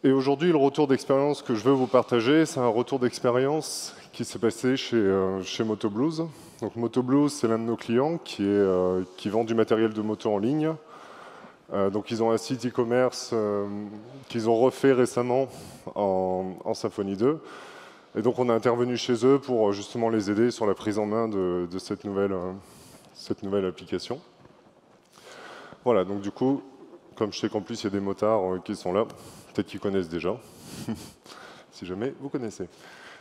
Et aujourd'hui, le retour d'expérience que je veux vous partager, c'est un retour d'expérience qui s'est passé chez MotoBlues. Donc MotoBlues, c'est l'un de nos clients qui vend du matériel de moto en ligne. Donc ils ont un site e-commerce qu'ils ont refait récemment en Symfony 2. Et donc on a intervenu chez eux pour justement les aider sur la prise en main de cette nouvelle application. Voilà, donc du coup, comme je sais qu'en plus il y a des motards qui sont là, peut-être qu'ils connaissent déjà, si jamais vous connaissez.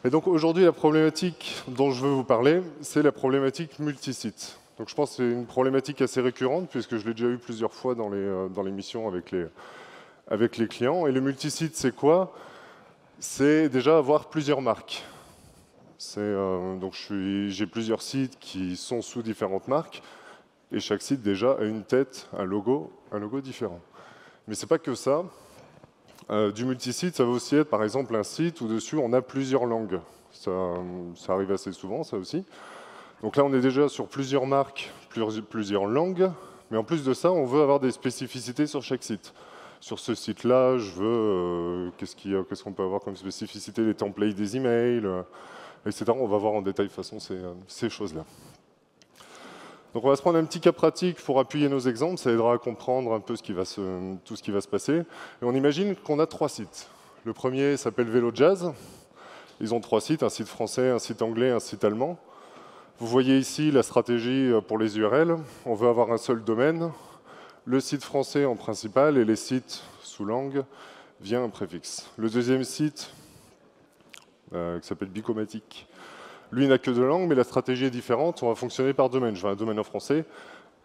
Et donc aujourd'hui, la problématique dont je veux vous parler, c'est la problématique multisite. Donc je pense que c'est une problématique assez récurrente, puisque je l'ai déjà eu plusieurs fois dans les missions avec les clients. Et le multisite, c'est quoi? C'est déjà avoir plusieurs marques. Donc j'ai plusieurs sites qui sont sous différentes marques, et chaque site déjà a une tête, un logo différent. Mais c'est pas que ça. Du multisite, ça va aussi être par exemple un site où dessus on a plusieurs langues. Ça arrive assez souvent, ça aussi. Donc là, on est déjà sur plusieurs marques, plusieurs langues, mais en plus de ça, on veut avoir des spécificités sur chaque site. Sur ce site-là, je veux qu'est-ce qu'on peut avoir comme spécificité, les templates des emails, etc. On va voir en détail de toute façon ces choses-là. Donc on va se prendre un petit cas pratique pour appuyer nos exemples, ça aidera à comprendre un peu tout ce qui va se passer. Et on imagine qu'on a 3 sites. Le premier s'appelle Vélo Jazz. Ils ont 3 sites, un site français, un site anglais, un site allemand. Vous voyez ici la stratégie pour les URL. On veut avoir un seul domaine, le site français en principal et les sites sous langue via un préfixe. Le deuxième site, qui s'appelle Bicomatic, lui n'a que 2 langues, mais la stratégie est différente. On va fonctionner par domaine. Je veux un domaine en français,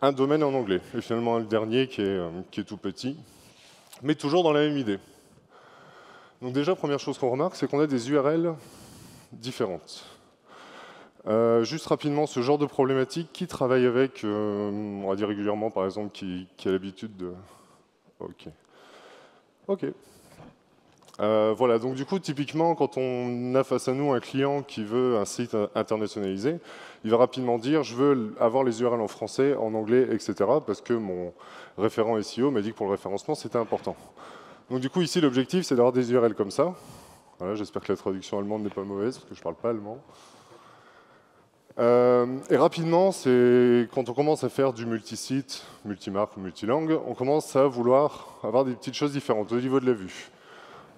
un domaine en anglais. Et finalement, le dernier qui est tout petit, mais toujours dans la même idée. Donc déjà, première chose qu'on remarque, c'est qu'on a des URL différentes. Juste rapidement, ce genre de problématique, qui travaille avec, on va dire régulièrement, par exemple, qui a l'habitude de... Ok. Voilà, donc du coup, typiquement, quand on a face à nous un client qui veut un site internationalisé, il va rapidement dire « je veux avoir les URL en français, en anglais, etc. » parce que mon référent SEO m'a dit que pour le référencement, c'était important. Donc du coup, ici, l'objectif, c'est d'avoir des URL comme ça. Voilà, j'espère que la traduction allemande n'est pas mauvaise, parce que je ne parle pas allemand. Et rapidement, c'est quand on commence à faire du multisite, multimarque ou multilangue, on commence à vouloir avoir des petites choses différentes au niveau de la vue.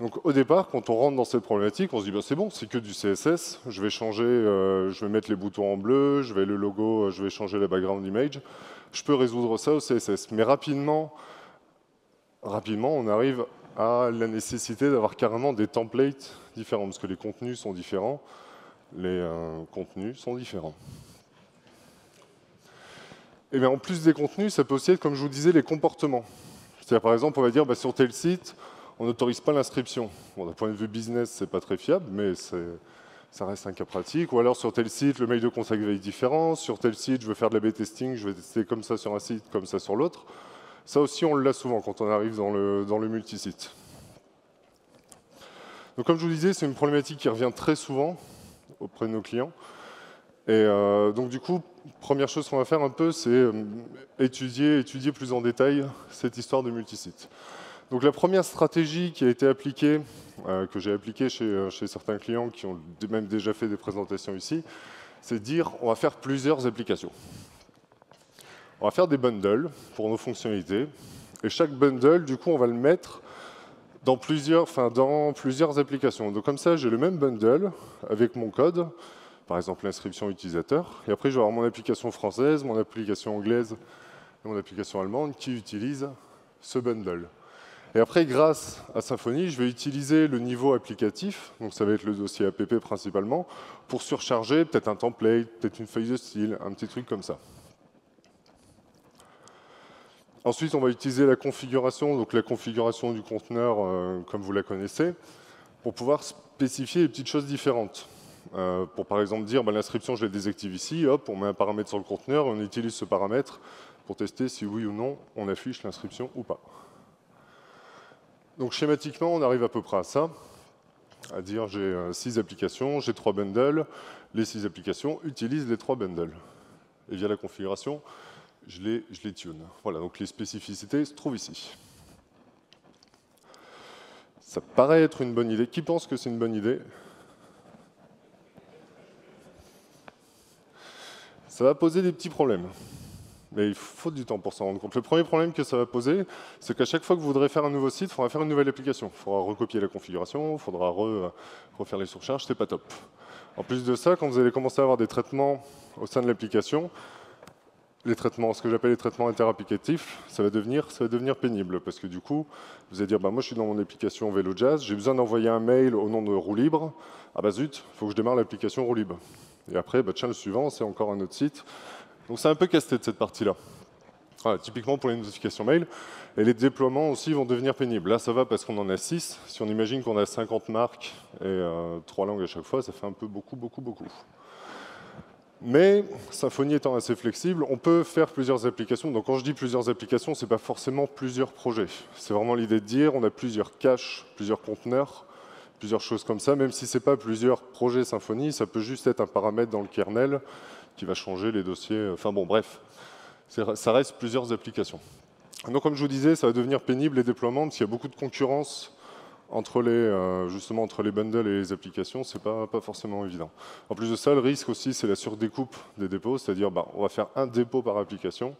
Donc au départ, quand on rentre dans cette problématique, on se dit bah, c'est bon, c'est que du CSS, je vais changer, je vais mettre les boutons en bleu, je vais le logo, je vais changer la background image, je peux résoudre ça au CSS. Mais rapidement, on arrive à la nécessité d'avoir carrément des templates différents, parce que les contenus sont différents, Et bien, en plus des contenus, ça peut aussi être, comme je vous disais, les comportements. C'est-à-dire, par exemple, on va dire, bah, sur tel site, on n'autorise pas l'inscription. Bon, d'un point de vue business, c'est pas très fiable, mais ça reste un cas pratique. Ou alors, sur tel site, le mail de contact va être différent. Sur tel site, je veux faire de l'A/B testing, je vais tester comme ça sur un site, comme ça sur l'autre. Ça aussi, on l'a souvent quand on arrive dans le multisite. Donc, comme je vous disais, c'est une problématique qui revient très souvent auprès de nos clients. Et donc du coup, première chose qu'on va faire un peu, c'est étudier plus en détail cette histoire de multisite. Donc la première stratégie qui a été appliquée, que j'ai appliquée chez certains clients qui ont même déjà fait des présentations ici, c'est de dire on va faire plusieurs applications. On va faire des bundles pour nos fonctionnalités. Et chaque bundle, du coup, on va le mettre dans plusieurs applications. Donc comme ça, j'ai le même bundle avec mon code, par exemple l'inscription utilisateur, et après je vais avoir mon application française, mon application anglaise et mon application allemande qui utilisent ce bundle. Et après, grâce à Symfony, je vais utiliser le niveau applicatif, donc ça va être le dossier app principalement, pour surcharger peut-être un template, peut-être une feuille de style, un petit truc comme ça. Ensuite, on va utiliser la configuration, donc la configuration du conteneur comme vous la connaissez, pour pouvoir spécifier des petites choses différentes. Pour par exemple dire l'inscription, je la désactive ici, hop, on met un paramètre sur le conteneur et on utilise ce paramètre pour tester si oui ou non on affiche l'inscription ou pas. Donc schématiquement, on arrive à peu près à ça, à dire j'ai 6 applications, j'ai 3 bundles, les 6 applications utilisent les 3 bundles. Et via la configuration, je les tune. Voilà, donc les spécificités se trouvent ici. Ça paraît être une bonne idée. Qui pense que c'est une bonne idée? Ça va poser des petits problèmes. Mais il faut du temps pour s'en rendre compte. Le premier problème que ça va poser, c'est qu'à chaque fois que vous voudrez faire un nouveau site, il faudra faire une nouvelle application. Il faudra recopier la configuration, il faudra refaire les surcharges, c'est pas top. En plus de ça, quand vous allez commencer à avoir des traitements au sein de l'application, les traitements, ce que j'appelle les traitements interapplicatifs, ça va devenir pénible. Parce que du coup, vous allez dire, bah, moi je suis dans mon application VeloJazz, j'ai besoin d'envoyer un mail au nom de Roue Libre. Ah bah zut, il faut que je démarre l'application Roue Libre. Et après, bah, tiens, le suivant, c'est encore un autre site. Donc c'est un peu casse-tête cette partie-là. Voilà, typiquement pour les notifications mail. Et les déploiements aussi vont devenir pénibles. Là, ça va parce qu'on en a 6. Si on imagine qu'on a 50 marques et 3 langues à chaque fois, ça fait un peu beaucoup. Mais Symfony étant assez flexible, on peut faire plusieurs applications. Donc quand je dis plusieurs applications, ce n'est pas forcément plusieurs projets. C'est vraiment l'idée de dire on a plusieurs caches, plusieurs conteneurs, plusieurs choses comme ça. Même si ce n'est pas plusieurs projets Symfony, ça peut juste être un paramètre dans le kernel qui va changer les dossiers. Enfin bon, bref, ça reste plusieurs applications. Donc comme je vous disais, ça va devenir pénible les déploiements, parce qu'il y a beaucoup de concurrence justement entre les bundles et les applications, c'est pas forcément évident. En plus de ça, le risque aussi, c'est la surdécoupe des dépôts, c'est-à-dire on va faire un dépôt par application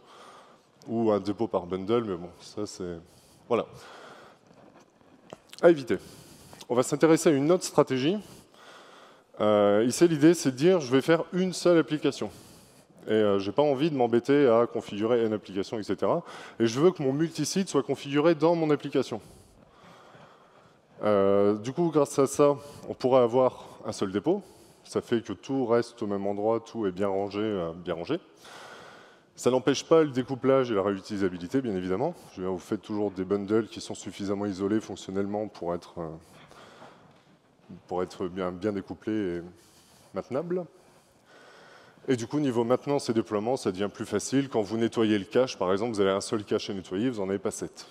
ou un dépôt par bundle, mais bon, ça c'est... Voilà. À éviter. On va s'intéresser à une autre stratégie. Ici, l'idée, c'est de dire, je vais faire une seule application. Et je n'ai pas envie de m'embêter à configurer une application, etc. Et je veux que mon multisite soit configuré dans mon application. Du coup, grâce à ça, on pourrait avoir un seul dépôt. Ça fait que tout reste au même endroit, tout est bien rangé, Ça n'empêche pas le découplage et la réutilisabilité, bien évidemment. Vous faites toujours des bundles qui sont suffisamment isolés fonctionnellement pour être bien découplés et maintenables. Et du coup, niveau maintenance et déploiement, ça devient plus facile. Quand vous nettoyez le cache, par exemple, vous avez un seul cache à nettoyer, vous n'en avez pas 7.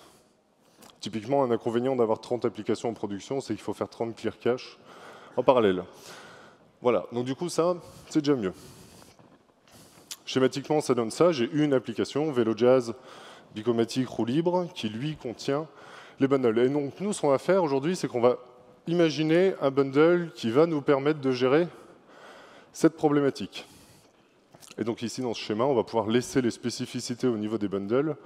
Typiquement, un inconvénient d'avoir 30 applications en production, c'est qu'il faut faire 30 clear cache en parallèle. Voilà, donc du coup, ça, c'est déjà mieux. Schématiquement, ça donne ça. J'ai une application, VeloJazz, Bicomatic, Roue Libre, qui, lui, contient les bundles. Et donc, nous, ce qu'on va faire aujourd'hui, c'est qu'on va imaginer un bundle qui va nous permettre de gérer cette problématique. Et donc ici, dans ce schéma, on va pouvoir laisser les spécificités au niveau des bundles.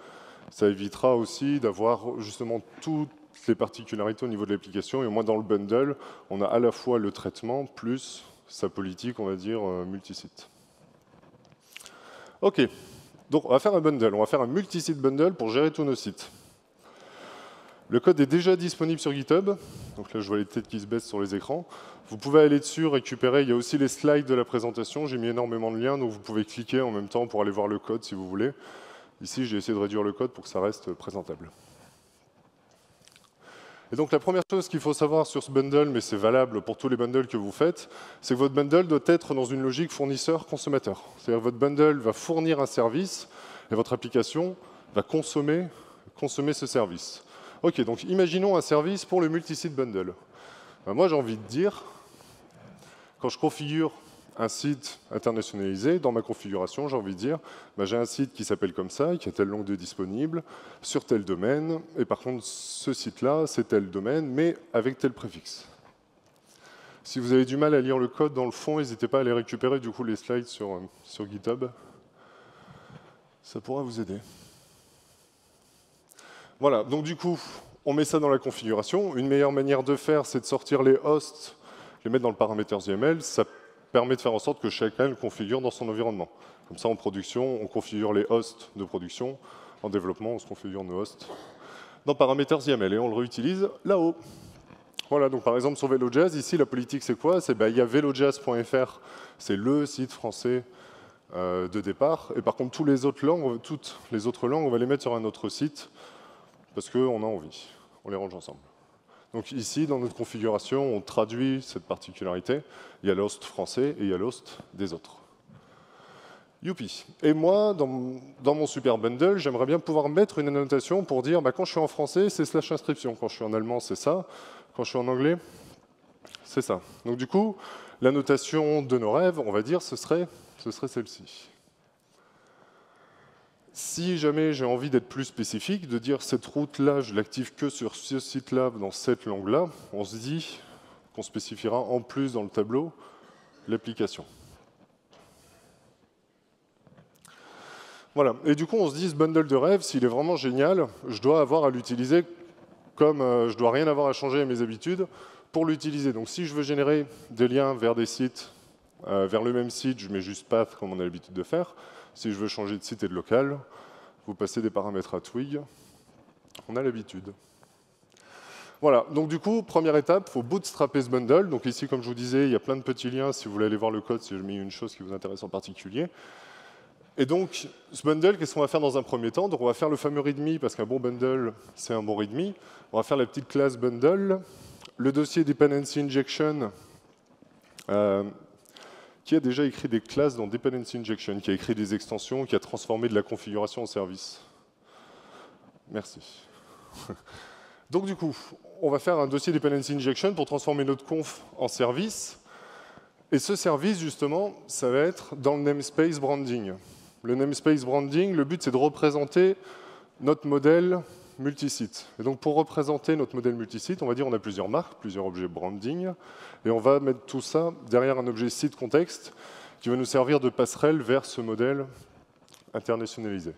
Ça évitera aussi d'avoir justement toutes les particularités au niveau de l'application. Et au moins, dans le bundle, on a à la fois le traitement plus sa politique, on va dire, multisite. OK. Donc, on va faire un bundle. On va faire un multisite bundle pour gérer tous nos sites. Le code est déjà disponible sur GitHub. Donc là, je vois les têtes qui se baissent sur les écrans. Vous pouvez aller dessus, récupérer. Il y a aussi les slides de la présentation. J'ai mis énormément de liens, donc vous pouvez cliquer en même temps pour aller voir le code si vous voulez. Ici, j'ai essayé de réduire le code pour que ça reste présentable. Et donc la première chose qu'il faut savoir sur ce bundle, mais c'est valable pour tous les bundles que vous faites, c'est que votre bundle doit être dans une logique fournisseur-consommateur. C'est-à-dire que votre bundle va fournir un service et votre application va consommer ce service. OK, donc imaginons un service pour le multisite bundle. Moi, j'ai envie de dire, quand je configure un site internationalisé, dans ma configuration, j'ai envie de dire, j'ai un site qui s'appelle comme ça, qui a telle langue de disponible, sur tel domaine, et par contre, ce site-là, c'est tel domaine, mais avec tel préfixe. Si vous avez du mal à lire le code dans le fond, n'hésitez pas à aller récupérer du coup les slides sur GitHub. Ça pourra vous aider. Voilà, donc du coup, on met ça dans la configuration. Une meilleure manière de faire, c'est de sortir les hosts, les mettre dans le paramètre YML. Ça permet de faire en sorte que chacun le configure dans son environnement. Comme ça, en production, on configure les hosts de production. En développement, on se configure nos hosts dans paramètres YML et on le réutilise là-haut. Voilà, donc par exemple sur VeloJazz, ici, la politique, c'est quoi? Il y a velojazz.fr, c'est le site français de départ. Et par contre, toutes les autres langues, on va les mettre sur un autre site parce qu'on a envie. On les range ensemble. Donc ici, dans notre configuration, on traduit cette particularité. Il y a l'host français et il y a l'host des autres. Youpi. Et moi, dans mon super bundle, j'aimerais bien pouvoir mettre une annotation pour dire quand je suis en français, c'est / inscription. Quand je suis en allemand, c'est ça. Quand je suis en anglais, c'est ça. Donc du coup, l'annotation de nos rêves, on va dire, ce serait celle-ci. Si jamais j'ai envie d'être plus spécifique, de dire cette route-là, je l'active que sur ce site-là, dans cette langue-là, on se dit qu'on spécifiera en plus dans le tableau l'application. Voilà, et du coup on se dit ce bundle de rêve, s'il est vraiment génial, je dois avoir à l'utiliser comme je dois rien avoir à changer à mes habitudes pour l'utiliser. Donc si je veux générer des liens vers des sites, vers le même site, je mets juste path comme on a l'habitude de faire. Si je veux changer de site et de local, vous passez des paramètres à Twig. On a l'habitude. Voilà, donc du coup, première étape, il faut bootstrapper ce bundle. Donc ici, comme je vous disais, il y a plein de petits liens si vous voulez aller voir le code, si j'ai mis une chose qui vous intéresse en particulier. Et donc, ce bundle, qu'est-ce qu'on va faire dans un premier temps? Donc on va faire le fameux readme, parce qu'un bon bundle, c'est un bon readme. On va faire la petite classe bundle. Le dossier dependency injection, qui a déjà écrit des classes dans Dependency Injection, qui a écrit des extensions, qui a transformé de la configuration en service. Merci. Donc du coup, on va faire un dossier Dependency Injection pour transformer notre conf en service. Et ce service, justement, ça va être dans le namespace branding. Le namespace branding, le but, c'est de représenter notre modèle multisite. Et donc pour représenter notre modèle multisite, on va dire qu'on a plusieurs marques, plusieurs objets branding, et on va mettre tout ça derrière un objet site contexte qui va nous servir de passerelle vers ce modèle internationalisé.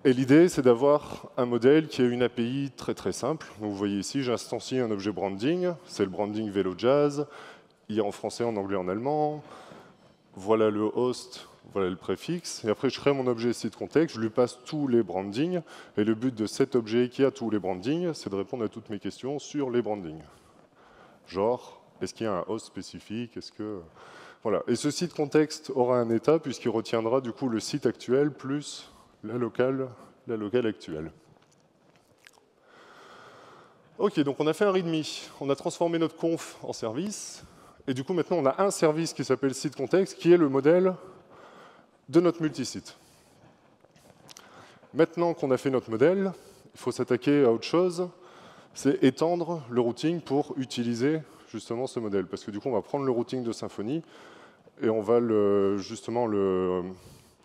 Et l'idée, c'est d'avoir un modèle qui a une API très très simple. Donc vous voyez ici, j'instancie un objet branding, c'est le branding Vélo Jazz, il y a en français, en anglais, en allemand. Voilà le host, voilà le préfixe. Et après, je crée mon objet site contexte, je lui passe tous les brandings. Et le but de cet objet qui a tous les brandings, c'est de répondre à toutes mes questions sur les brandings. Genre, est-ce qu'il y a un host spécifique? Est-ce que... Voilà. Et ce site contexte aura un état, puisqu'il retiendra du coup le site actuel plus la locale actuelle. OK, donc on a fait un readme. On a transformé notre conf en service. Et du coup, maintenant, on a un service qui s'appelle site contexte, qui est le modèle de notre multisite. Maintenant qu'on a fait notre modèle, il faut s'attaquer à autre chose, c'est étendre le routing pour utiliser justement ce modèle. Parce que du coup, on va prendre le routing de Symfony et on va justement le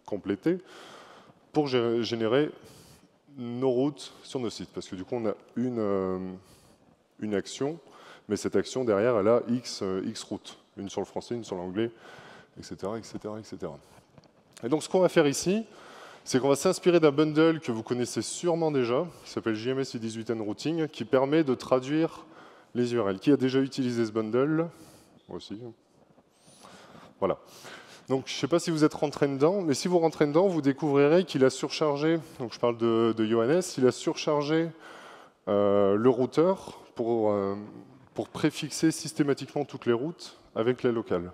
compléter pour générer nos routes sur nos sites. Parce que du coup, on a une action, mais cette action, derrière, elle a X routes. Une sur le français, une sur l'anglais, etc., etc., etc. Et donc, ce qu'on va faire ici, c'est qu'on va s'inspirer d'un bundle que vous connaissez sûrement déjà, qui s'appelle JMS i18n Routing, qui permet de traduire les URL. Qui a déjà utilisé ce bundle? Moi aussi. Voilà. Donc, je ne sais pas si vous êtes rentré dedans, mais si vous rentrez dedans, vous découvrirez qu'il a surchargé, donc je parle de Johannes, il a surchargé le routeur pour préfixer systématiquement toutes les routes avec la locale.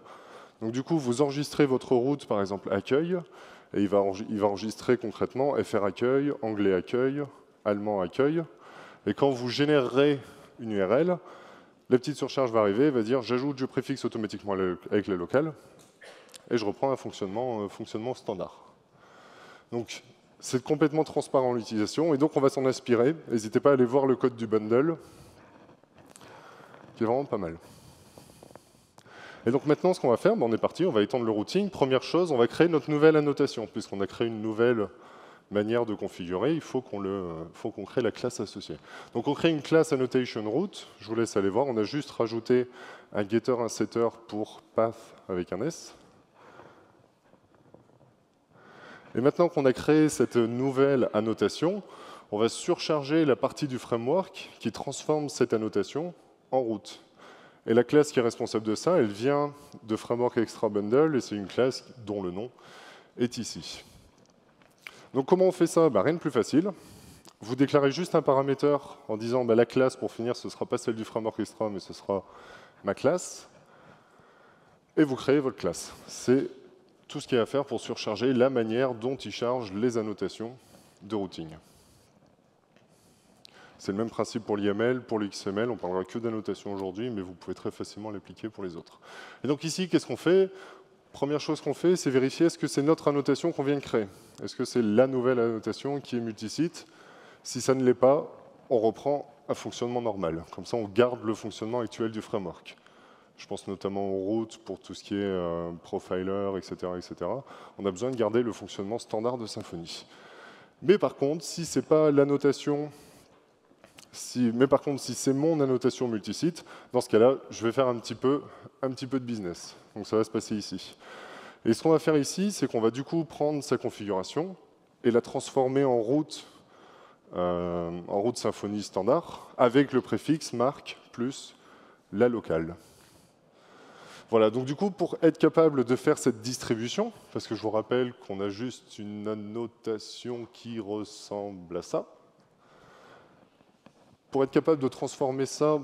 Donc du coup, vous enregistrez votre route, par exemple accueil, et il va enregistrer concrètement FR accueil, anglais accueil, allemand accueil. Et quand vous générerez une URL, la petite surcharge va arriver et va dire j'ajoute, je préfixe automatiquement avec la locale, et je reprends un fonctionnement standard. Donc c'est complètement transparent l'utilisation, et donc on va s'en inspirer. N'hésitez pas à aller voir le code du bundle, qui est vraiment pas mal. Et donc maintenant, ce qu'on va faire, on est parti, on va étendre le routing. Première chose, on va créer notre nouvelle annotation. Puisqu'on a créé une nouvelle manière de configurer, il faut qu'on crée la classe associée. Donc on crée une classe annotation route. Je vous laisse aller voir. On a juste rajouté un getter, un setter pour path avec un S. Et maintenant qu'on a créé cette nouvelle annotation, on va surcharger la partie du framework qui transforme cette annotation en route. Et la classe qui est responsable de ça, elle vient de Framework Extra Bundle, et c'est une classe dont le nom est ici. Donc comment on fait ça? Rien de plus facile. Vous déclarez juste un paramètre en disant la classe, pour finir, ce ne sera pas celle du Framework Extra, mais ce sera ma classe. Et vous créez votre classe. C'est tout ce qu'il y a à faire pour surcharger la manière dont il charge les annotations de routing. C'est le même principe pour l'IML, pour l'XML. On ne parlera que d'annotation aujourd'hui, mais vous pouvez très facilement l'appliquer pour les autres. Et donc ici, qu'est-ce qu'on fait? Première chose qu'on fait, c'est vérifier est-ce que c'est notre annotation qu'on vient de créer. Est-ce que c'est la nouvelle annotation qui est multisite? Si ça ne l'est pas, on reprend un fonctionnement normal. Comme ça, on garde le fonctionnement actuel du framework. Je pense notamment aux routes pour tout ce qui est profiler, etc., etc. On a besoin de garder le fonctionnement standard de Symfony. Mais par contre, si c'est pas l'annotation, si c'est mon annotation multisite, dans ce cas-là, je vais faire un petit peu de business. Donc ça va se passer ici. Et ce qu'on va faire ici, c'est qu'on va du coup prendre sa configuration et la transformer en route Symfony standard avec le préfixe marque plus la locale. Voilà, donc du coup, pour être capable de faire cette distribution, parce que je vous rappelle qu'on a juste une annotation qui ressemble à ça, pour être capable de transformer ça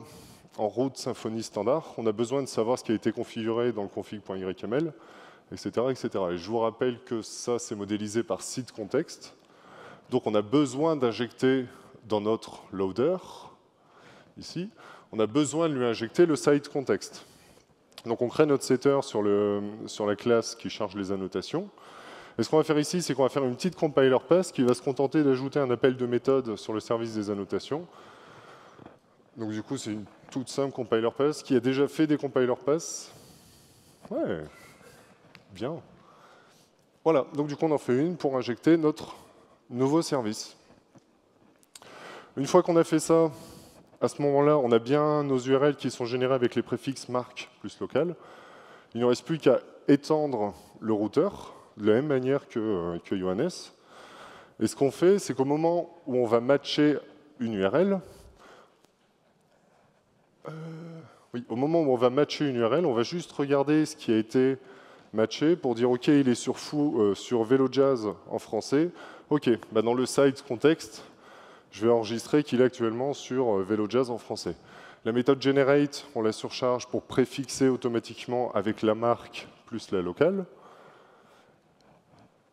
en route Symfony standard, on a besoin de savoir ce qui a été configuré dans le config.yml, etc., etc. Et je vous rappelle que ça, c'est modélisé par site context. Donc on a besoin d'injecter dans notre loader, ici, on a besoin de lui injecter le site context. Donc on crée notre setter sur la classe qui charge les annotations. Et ce qu'on va faire ici, c'est qu'on va faire une petite compiler pass qui va se contenter d'ajouter un appel de méthode sur le service des annotations. Donc du coup, c'est une toute simple compiler pass qui a déjà fait des compiler pass. Ouais, bien. Voilà, donc du coup, on en fait une pour injecter notre nouveau service. Une fois qu'on a fait ça, à ce moment-là, on a bien nos URL qui sont générés avec les préfixes marque plus local. Il ne nous reste plus qu'à étendre le routeur de la même manière que Johannes. Et ce qu'on fait, c'est qu'au moment où on va matcher une URL, on va juste regarder ce qui a été matché pour dire OK, il est sur VeloJazz en français. OK, bah dans le site context, je vais enregistrer qu'il est actuellement sur VeloJazz en français. La méthode generate, on la surcharge pour préfixer automatiquement avec la marque plus la locale.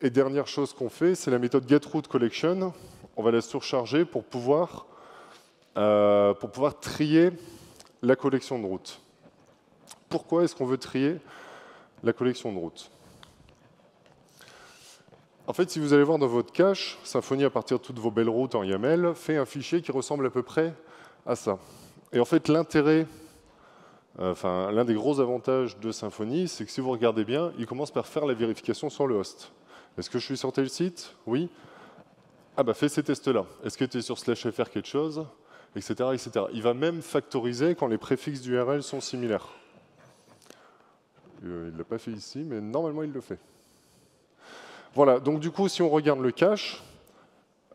Et dernière chose qu'on fait, c'est la méthode getRouteCollection. On va la surcharger pour pouvoir trier la collection de routes. Pourquoi est-ce qu'on veut trier la collection de routes? En fait, si vous allez voir dans votre cache, Symfony, à partir de toutes vos belles routes en YAML, fait un fichier qui ressemble à peu près à ça. Et en fait, l'un des gros avantages de Symfony, c'est que si vous regardez bien, il commence par faire la vérification sur le host. Est-ce que je suis sur tel site? Oui. Ah bah fais ces tests-là. Est-ce que tu es sur /fr quelque chose? Etc., etc. Il va même factoriser quand les préfixes d'URL sont similaires. Il ne l'a pas fait ici, mais normalement il le fait. Voilà, donc du coup, si on regarde le cache,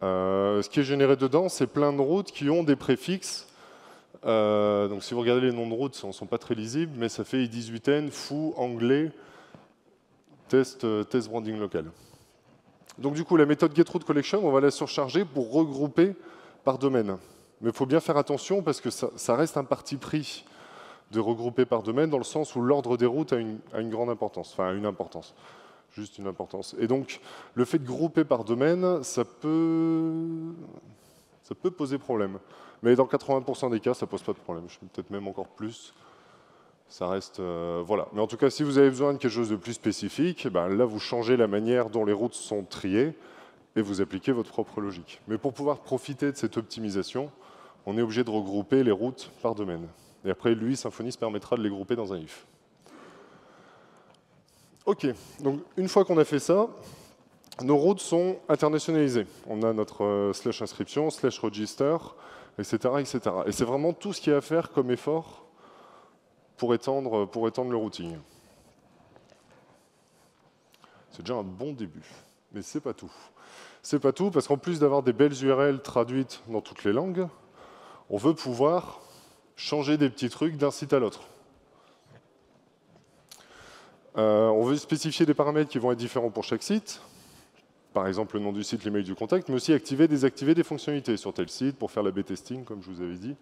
ce qui est généré dedans, c'est plein de routes qui ont des préfixes. Donc si vous regardez les noms de routes, ils ne sont pas très lisibles, mais ça fait I18N, foo, anglais, test branding local. Donc du coup, la méthode getRouteCollection, on va la surcharger pour regrouper par domaine. Mais il faut bien faire attention parce que ça reste un parti pris de regrouper par domaine dans le sens où l'ordre des routes a une grande importance, enfin une importance. Juste une importance. Et donc, le fait de grouper par domaine, ça peut poser problème. Mais dans 80% des cas, ça ne pose pas de problème. Peut-être même encore plus. Ça reste... voilà. Mais en tout cas, si vous avez besoin de quelque chose de plus spécifique, ben là, vous changez la manière dont les routes sont triées et vous appliquez votre propre logique. Mais pour pouvoir profiter de cette optimisation, on est obligé de regrouper les routes par domaine. Et après, lui, Symfony se permettra de les grouper dans un if. OK, donc une fois qu'on a fait ça, nos routes sont internationalisées. On a notre /inscription, /register, etc., etc. Et c'est vraiment tout ce qu'il y a à faire comme effort pour étendre le routing. C'est déjà un bon début, mais c'est pas tout. C'est pas tout, parce qu'en plus d'avoir des belles URL traduites dans toutes les langues, on veut pouvoir changer des petits trucs d'un site à l'autre. On veut spécifier des paramètres qui vont être différents pour chaque site. Par exemple, le nom du site, l'email du contact, mais aussi activer, désactiver des fonctionnalités sur tel site pour faire l'A/B testing, comme je vous avais dit.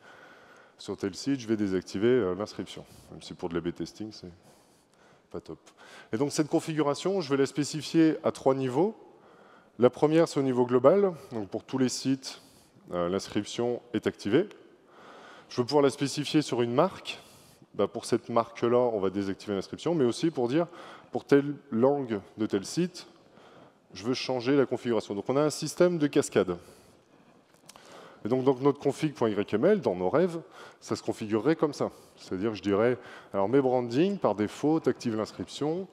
Sur tel site, je vais désactiver l'inscription, même si pour de l'A/B testing, c'est pas top. Et donc cette configuration, je vais la spécifier à 3 niveaux. La première, c'est au niveau global. Donc pour tous les sites, l'inscription est activée. Je veux pouvoir la spécifier sur une marque. Bah pour cette marque-là, on va désactiver l'inscription, mais aussi pour dire, pour telle langue de tel site, je veux changer la configuration. Donc on a un système de cascade. Et donc, dans notre config.yml, dans nos rêves, ça se configurerait comme ça. C'est-à-dire, je dirais, alors mes branding, par défaut, tu actives l'inscription,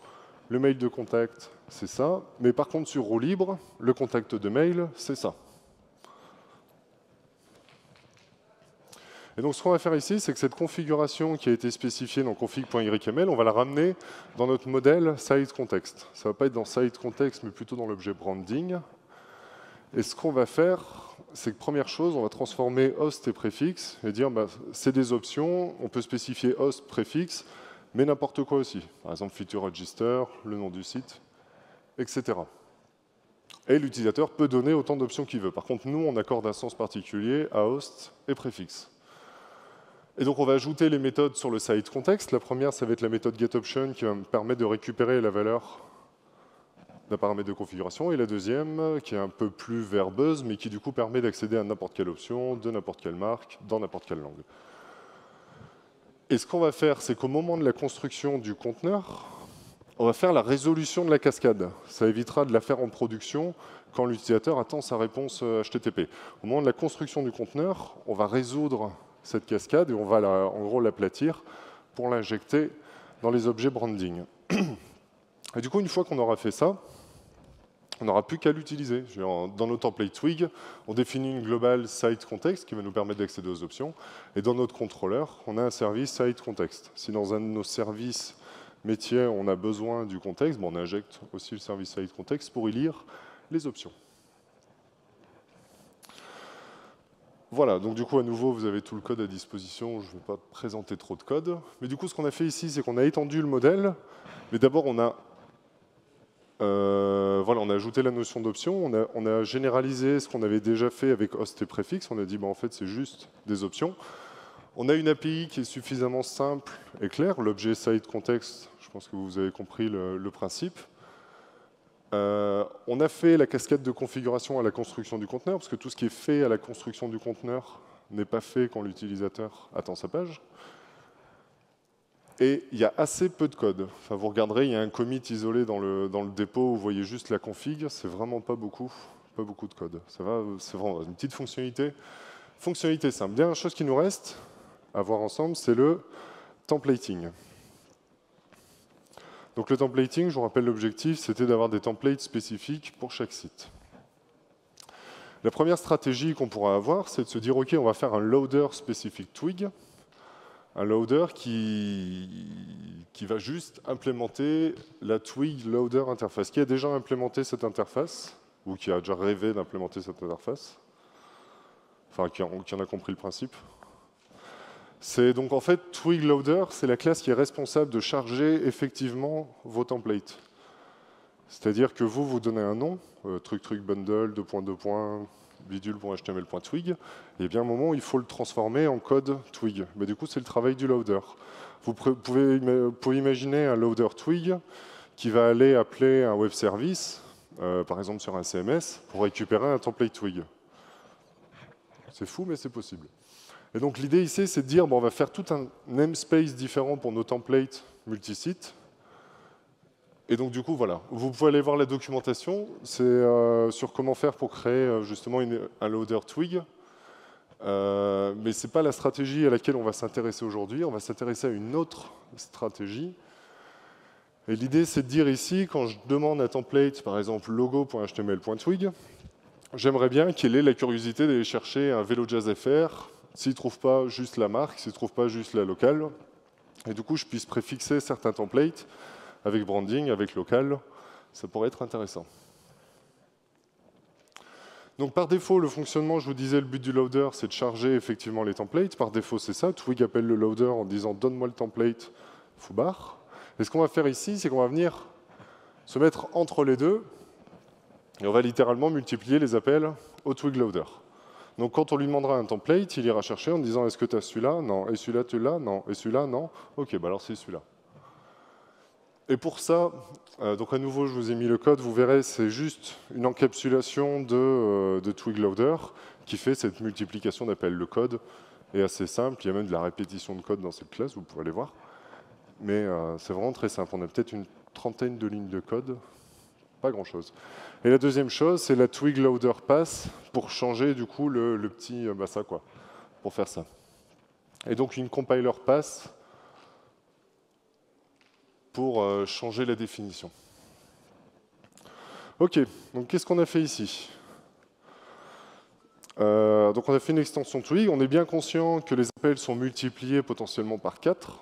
le mail de contact, c'est ça, mais par contre, sur roue libre, le contact de mail, c'est ça. Et donc, ce qu'on va faire ici, c'est que cette configuration qui a été spécifiée dans config.yml, on va la ramener dans notre modèle sideContext. Ça ne va pas être dans sideContext, mais plutôt dans l'objet branding. Et ce qu'on va faire, c'est que première chose, on va transformer host et préfixe et dire, bah, c'est des options, on peut spécifier host, préfixe, mais n'importe quoi aussi. Par exemple, feature register, le nom du site, etc. Et l'utilisateur peut donner autant d'options qu'il veut. Par contre, nous, on accorde un sens particulier à host et préfixe. Et donc, on va ajouter les méthodes sur le site context. La première, ça va être la méthode getOption qui va me permettre de récupérer la valeur d'un paramètre de configuration. Et la deuxième, qui est un peu plus verbeuse, mais qui du coup permet d'accéder à n'importe quelle option, de n'importe quelle marque, dans n'importe quelle langue. Et ce qu'on va faire, c'est qu'au moment de la construction du conteneur, on va faire la résolution de la cascade. Ça évitera de la faire en production quand l'utilisateur attend sa réponse HTTP. Au moment de la construction du conteneur, on va résoudre cette cascade et on va en gros l'aplatir pour l'injecter dans les objets branding. Et du coup, une fois qu'on aura fait ça, on n'aura plus qu'à l'utiliser. Dans nos templates Twig, on définit une global site context qui va nous permettre d'accéder aux options. Et dans notre contrôleur, on a un service site context. Si dans un de nos services métiers, on a besoin du contexte, bon, on injecte aussi le service site context pour y lire les options. Voilà, donc du coup, à nouveau, vous avez tout le code à disposition. Je ne vais pas présenter trop de code. Mais du coup, ce qu'on a fait ici, c'est qu'on a étendu le modèle. Mais d'abord, on a ajouté la notion d'option. On a généralisé ce qu'on avait déjà fait avec host et préfixe. On a dit, bah, en fait, c'est juste des options. On a une API qui est suffisamment simple et claire. L'objet site context, je pense que vous avez compris le principe. On a fait la cascade de configuration à la construction du conteneur, parce que tout ce qui est fait à la construction du conteneur n'est pas fait quand l'utilisateur attend sa page. Et il y a assez peu de code. Enfin, vous regarderez, il y a un commit isolé dans le dépôt, vous voyez juste la config, c'est vraiment pas beaucoup de code. Ça va, c'est vraiment une petite fonctionnalité. Fonctionnalité simple. Dernière chose qui nous reste à voir ensemble, c'est le templating. Donc le templating, je vous rappelle l'objectif, c'était d'avoir des templates spécifiques pour chaque site. La première stratégie qu'on pourra avoir, c'est de se dire, OK, on va faire un loader spécifique Twig, un loader qui va juste implémenter la Twig Loader Interface, qui a déjà implémenté cette interface, ou qui a déjà rêvé d'implémenter cette interface, enfin qui en a compris le principe. C'est donc en fait Twig Loader, c'est la classe qui est responsable de charger effectivement vos templates. C'est-à-dire que vous donnez un nom, truc bundle, bidule.html.twig, et bien à un moment il faut le transformer en code Twig. Mais du coup c'est le travail du loader. Vous pouvez imaginer un loader Twig qui va aller appeler un web service, par exemple sur un CMS, pour récupérer un template Twig. C'est fou mais c'est possible. Et donc l'idée ici, c'est de dire, bon, on va faire tout un namespace différent pour nos templates multisites. Et donc du coup, voilà, vous pouvez aller voir la documentation, c'est sur comment faire pour créer justement un loader Twig. Mais ce n'est pas la stratégie à laquelle on va s'intéresser aujourd'hui, on va s'intéresser à une autre stratégie. Et l'idée, c'est de dire ici, quand je demande un template, par exemple logo.html.twig, j'aimerais bien qu'il ait la curiosité d'aller chercher un VeloJazz.fr, s'il ne trouve pas juste la marque, s'il ne trouve pas juste la locale, et du coup, je puisse préfixer certains templates avec branding, avec local, ça pourrait être intéressant. Donc par défaut, le fonctionnement, je vous disais, le but du loader, c'est de charger effectivement les templates. Par défaut, c'est ça. Twig appelle le loader en disant « donne-moi le template foobar ». Et ce qu'on va faire ici, c'est qu'on va venir se mettre entre les deux, et on va littéralement multiplier les appels au Twig loader. Donc quand on lui demandera un template, il ira chercher en disant « est-ce que tu as celui-là ? Non. Et celui-là, tu l'as ? Non. Et celui-là, non. Ok, bah alors c'est celui-là. » Et pour ça, donc à nouveau, je vous ai mis le code, vous verrez, c'est juste une encapsulation de Twig Loader qui fait cette multiplication d'appels. Le code est assez simple, il y a même de la répétition de code dans cette classe, vous pouvez aller voir. Mais c'est vraiment très simple, on a peut-être une trentaine de lignes de code, Pas grand-chose. Et la deuxième chose, c'est la twig loader pass pour changer du coup le petit, ça quoi, pour faire ça. Et donc une compiler pass pour changer la définition. Ok, donc qu'est-ce qu'on a fait ici? Donc on a fait une extension twig. On est bien conscient que les appels sont multipliés potentiellement par 4,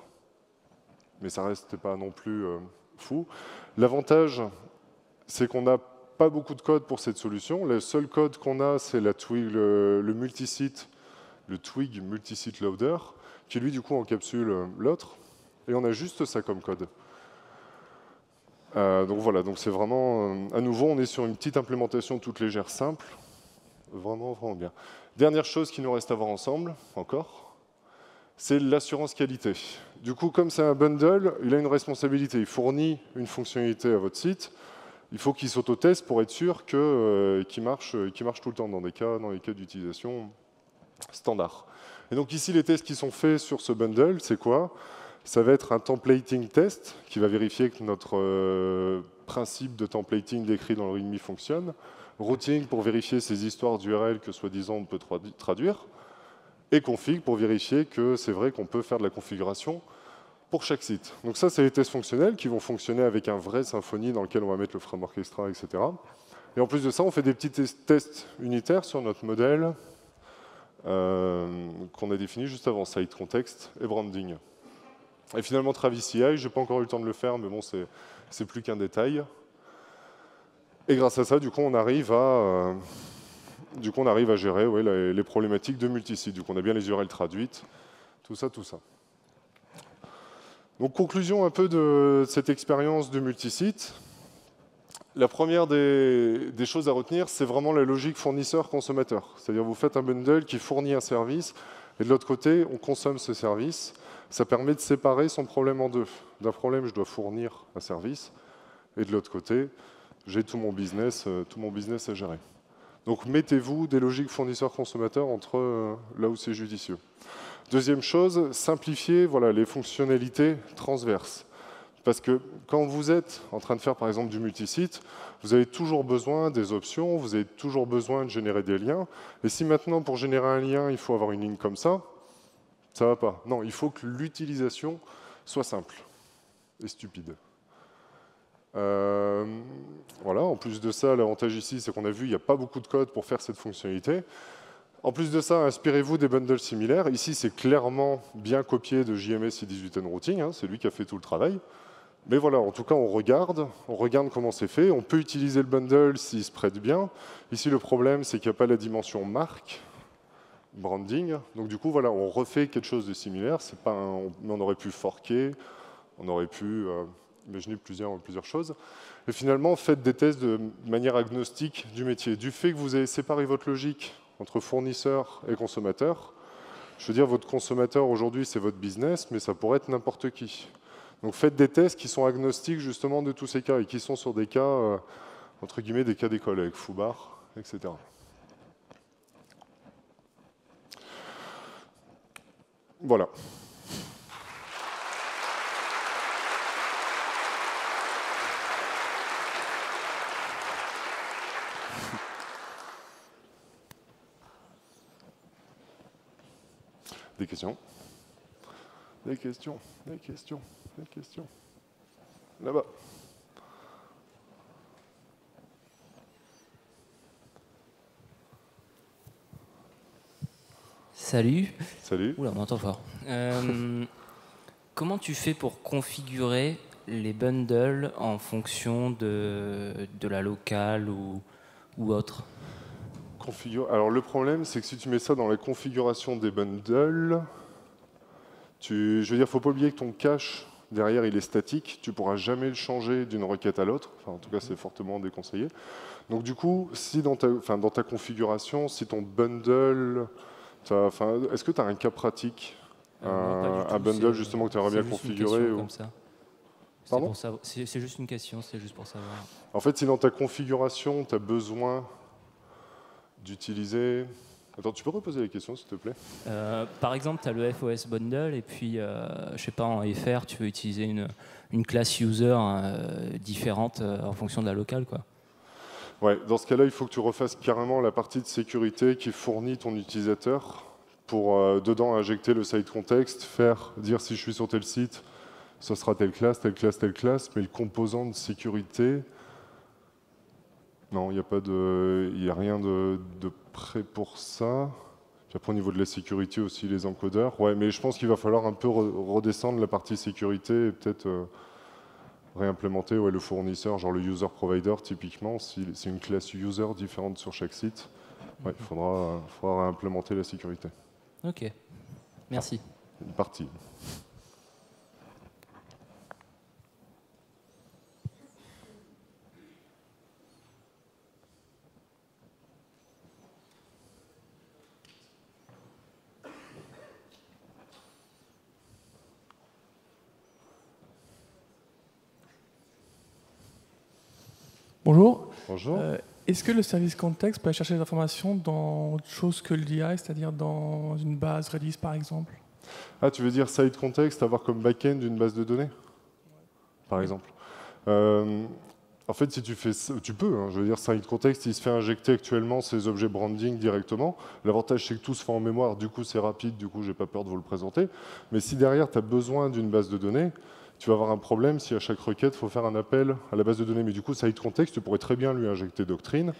mais ça reste pas non plus fou. L'avantage, c'est qu'on n'a pas beaucoup de code pour cette solution. Le seul code qu'on a, c'est la twig, le multisite, le twig multisite loader, qui lui du coup encapsule l'autre. Et on a juste ça comme code. Donc voilà, donc c'est vraiment, à nouveau, on est sur une petite implémentation toute légère, simple, vraiment, vraiment bien. Dernière chose qu'il nous reste à voir ensemble, encore, c'est l'assurance qualité. Du coup, comme c'est un bundle, il a une responsabilité. Il fournit une fonctionnalité à votre site. Il faut qu'il s'auto-teste pour être sûr qu'il marche tout le temps dans les cas d'utilisation standard. Et donc ici, les tests qui sont faits sur ce bundle, c'est quoi? Ça va être un templating test qui va vérifier que notre principe de templating décrit dans le README fonctionne. Routing pour vérifier ces histoires d'URL que soi-disant on peut traduire. Et config pour vérifier que c'est vrai qu'on peut faire de la configuration pour chaque site. Donc ça, c'est les tests fonctionnels qui vont fonctionner avec un vrai Symfony dans lequel on va mettre le framework extra, etc. Et en plus de ça, on fait des petits tests unitaires sur notre modèle qu'on a défini juste avant, site context et branding. Et finalement, Travis CI, je n'ai pas encore eu le temps de le faire, mais bon, c'est plus qu'un détail. Et grâce à ça, du coup, on arrive à gérer les problématiques de multisite. Du coup, on a bien les URL traduites, tout ça, tout ça. Donc, conclusion un peu de cette expérience de multisite. La première des choses à retenir, c'est vraiment la logique fournisseur-consommateur. C'est-à-dire, vous faites un bundle qui fournit un service, et de l'autre côté, on consomme ce service. Ça permet de séparer son problème en deux. D'un problème, je dois fournir un service, et de l'autre côté, j'ai tout mon business à gérer. Donc mettez-vous des logiques fournisseurs-consommateurs entre là où c'est judicieux. Deuxième chose, simplifiez les fonctionnalités transverses. Parce que quand vous êtes en train de faire par exemple du multisite, vous avez toujours besoin des options, vous avez toujours besoin de générer des liens. Et si maintenant pour générer un lien, il faut avoir une ligne comme ça ne va pas. Non, il faut que l'utilisation soit simple et stupide. Voilà, en plus de ça, l'avantage ici, c'est qu'on a vu, il n'y a pas beaucoup de code pour faire cette fonctionnalité. En plus de ça, inspirez-vous des bundles similaires. Ici, c'est clairement bien copié de JMS C18N Routing, hein, c'est lui qui a fait tout le travail. Mais voilà, en tout cas, on regarde comment c'est fait. On peut utiliser le bundle s'il se prête bien. Ici, le problème, c'est qu'il n'y a pas la dimension marque, branding. Donc du coup, voilà, on refait quelque chose de similaire. Mais on aurait pu forker, on aurait pu imaginer plusieurs choses. Et finalement, faites des tests de manière agnostique du métier. Du fait que vous avez séparé votre logique entre fournisseur et consommateur, je veux dire, votre consommateur aujourd'hui, c'est votre business, mais ça pourrait être n'importe qui. Donc faites des tests qui sont agnostiques justement de tous ces cas et qui sont sur des cas, entre guillemets, des cas d'école avec Foubar, etc. Voilà. Des questions? Des questions? Des questions? Des questions? Là-bas. Salut. Salut. Oula, on m'entend fort. Comment tu fais pour configurer les bundles en fonction de la locale ou autre? Alors le problème, c'est que si tu mets ça dans la configuration des bundles, je veux dire, il ne faut pas oublier que ton cache, derrière, il est statique. Tu ne pourras jamais le changer d'une requête à l'autre. Enfin, en tout cas, c'est fortement déconseillé. Donc du coup, si dans ta configuration, si ton bundle... Est-ce que tu as un cas pratique, un bundle justement que tu aimerais bien configurer comme ça. Pardon ? C'est juste une question, c'est juste pour savoir. En fait, si dans ta configuration, tu as besoin d'utiliser Attends, tu peux reposer la question, s'il te plaît? Par exemple, tu as le FOS bundle et puis, je sais pas, en FR, tu veux utiliser une classe user différente en fonction de la locale, quoi. Ouais, dans ce cas-là, il faut que tu refasses carrément la partie de sécurité qui fournit ton utilisateur pour dedans injecter le site context, dire si je suis sur tel site, ce sera telle classe, telle classe, telle classe, mais le composant de sécurité, non, il n'y a rien de prêt pour ça. Puis après, au niveau de la sécurité aussi, les encodeurs. Ouais, mais je pense qu'il va falloir un peu redescendre la partie sécurité et peut-être réimplémenter le fournisseur, genre le user provider, typiquement, si c'est une classe user différente sur chaque site, il faudra réimplémenter la sécurité. Ok, merci. Une partie. Bonjour. Bonjour. Est-ce que le service context peut aller chercher des informations dans autre chose que l'II, c'est-à-dire dans une base Redis par exemple? Ah, tu veux dire site context, avoir comme back-end une base de données, par exemple. En fait, si tu fais ça, tu peux. Je veux dire, site context, il se fait injecter actuellement ses objets branding directement. L'avantage, c'est que tout se fait en mémoire. Du coup, c'est rapide. Du coup, j'ai pas peur de vous le présenter. Mais si derrière, tu as besoin d'une base de données, tu vas avoir un problème si à chaque requête, il faut faire un appel à la base de données. Mais du coup, site context, tu pourrais très bien lui injecter Doctrine.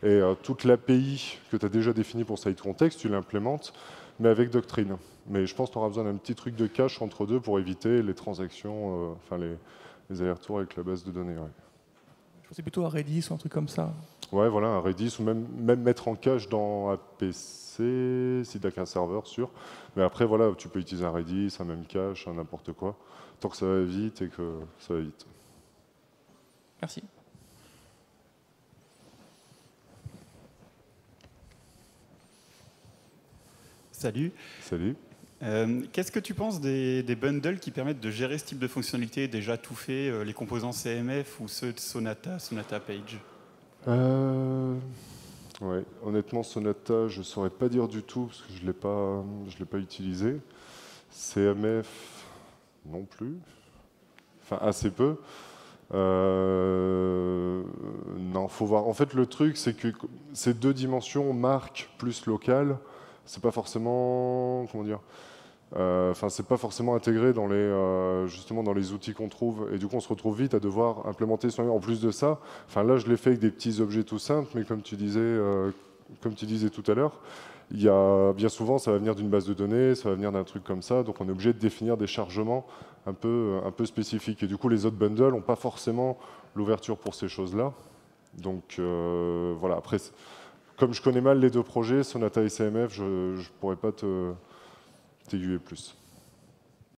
Et toute l'API que tu as déjà définie pour site context, tu l'implémentes, mais avec Doctrine. Mais je pense que tu auras besoin d'un petit truc de cache entre deux pour éviter les transactions, les allers-retours avec la base de données. Ouais. Je pensais plutôt à Redis ou un truc comme ça. Ouais, voilà, un Redis, ou même mettre en cache dans APC, si tu n'as qu'un serveur sûr. Mais après, voilà, tu peux utiliser un Redis, un même cache, n'importe quoi, tant que ça va vite et que ça va vite. Merci. Salut. Salut. Qu'est-ce que tu penses des bundles qui permettent de gérer ce type de fonctionnalité déjà tout fait, les composants CMF ou ceux de Sonata Page? Ouais, honnêtement, Sonata, je ne saurais pas dire du tout parce que je ne l'ai pas utilisé. CMF, non plus. Enfin, assez peu. Non, faut voir. En fait, le truc, c'est que ces deux dimensions, marque plus local, c'est pas forcément, comment dire, c'est pas forcément intégré dans justement dans les outils qu'on trouve. Et du coup, on se retrouve vite à devoir implémenter en plus de ça. Enfin, là, je l'ai fait avec des petits objets tout simples, mais comme tu disais tout à l'heure, il y a bien souvent, ça va venir d'une base de données, ça va venir d'un truc comme ça. Donc, on est obligé de définir des chargements un peu spécifiques. Et du coup, les autres bundles n'ont pas forcément l'ouverture pour ces choses-là. Donc, voilà. Après, comme je connais mal les deux projets, Sonata et CMF, je ne pourrais pas t'aiguiller plus.